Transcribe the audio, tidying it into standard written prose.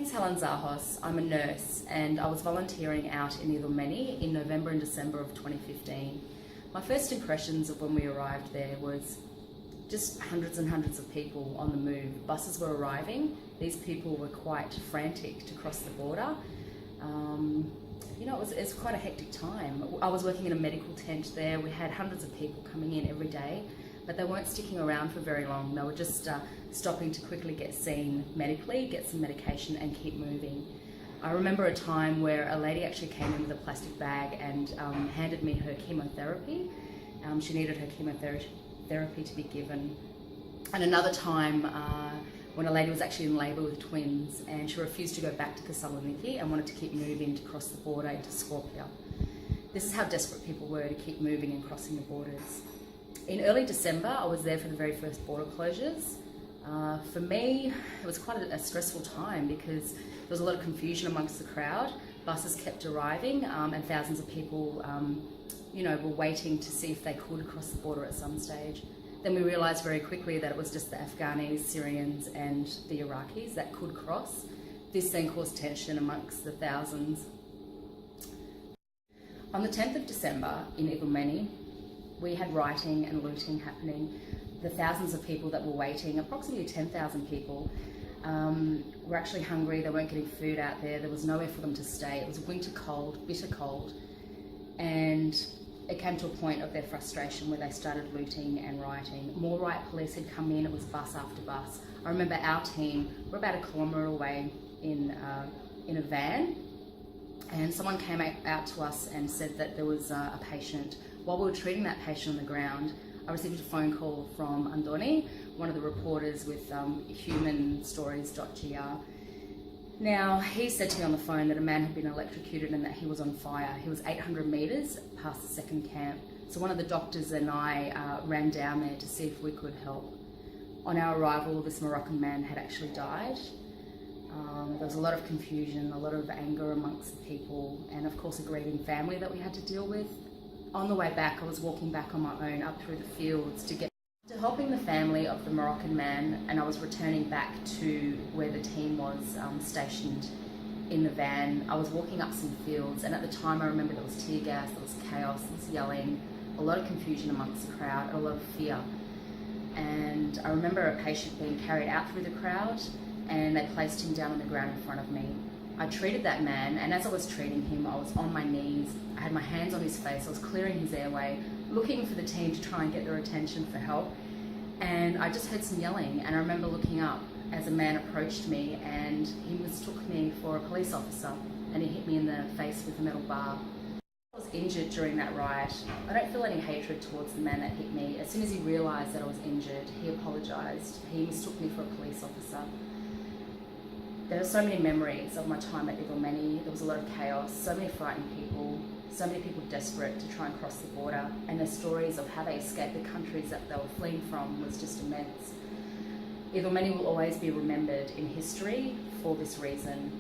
My name's Helen Zahos. I'm a nurse and I was volunteering out in Idomeni in November and December of 2015. My first impressions of when we arrived there was just hundreds and hundreds of people on the move. Buses were arriving. These people were quite frantic to cross the border. It was quite a hectic time. I was working in a medical tent there. We had hundreds of people coming in every day, but they weren't sticking around for very long. They were just stopping to quickly get seen medically, get some medication and keep moving. I remember a time where a lady actually came in with a plastic bag and handed me her chemotherapy. She needed her chemotherapy to be given. And another time when a lady was actually in labour with twins and she refused to go back to Thessaloniki and wanted to keep moving to cross the border into Skopje. This is how desperate people were to keep moving and crossing the borders. In early December, I was there for the very first border closures. For me, it was quite a stressful time because there was a lot of confusion amongst the crowd. Buses kept arriving and thousands of people were waiting to see if they could cross the border at some stage. Then we realised very quickly that it was just the Afghanis, Syrians and the Iraqis that could cross. This then caused tension amongst the thousands. On the 10th of December in Idomeni, we had rioting and looting happening. The thousands of people that were waiting, approximately 10,000 people, were actually hungry. They weren't getting food out there. There was nowhere for them to stay. It was winter cold, bitter cold. And it came to a point of their frustration where they started looting and rioting. More riot police had come in. It was bus after bus. I remember our team, we're about a kilometre away in a van, and someone came out to us and said that there was a patient. While we were treating that patient on the ground, I received a phone call from Idomeni, one of the reporters with humanstories.gr. Now, he said to me on the phone that a man had been electrocuted and that he was on fire. He was 800 metres past the second camp. So one of the doctors and I ran down there to see if we could help. On our arrival, this Moroccan man had actually died. There was a lot of confusion, a lot of anger amongst the people, and of course a grieving family that we had to deal with. On the way back, I was walking back on my own up through the fields to helping the family of the Moroccan man, and I was returning back to where the team was stationed in the van. I was walking up some fields, and at the time I remember there was tear gas, there was chaos, there was yelling, a lot of confusion amongst the crowd, and a lot of fear. And I remember a patient being carried out through the crowd, and they placed him down on the ground in front of me. I treated that man, and as I was treating him, I was on my knees. I had my hands on his face, I was clearing his airway, looking for the team to try and get their attention for help. And I just heard some yelling, and I remember looking up as a man approached me, and he mistook me for a police officer, and he hit me in the face with a metal bar. I was injured during that riot. I don't feel any hatred towards the man that hit me. As soon as he realised that I was injured, he apologised. He mistook me for a police officer. There are so many memories of my time at Idomeni. There was a lot of chaos, so many frightened people, so many people desperate to try and cross the border, and their stories of how they escaped the countries that they were fleeing from was just immense. Idomeni will always be remembered in history for this reason.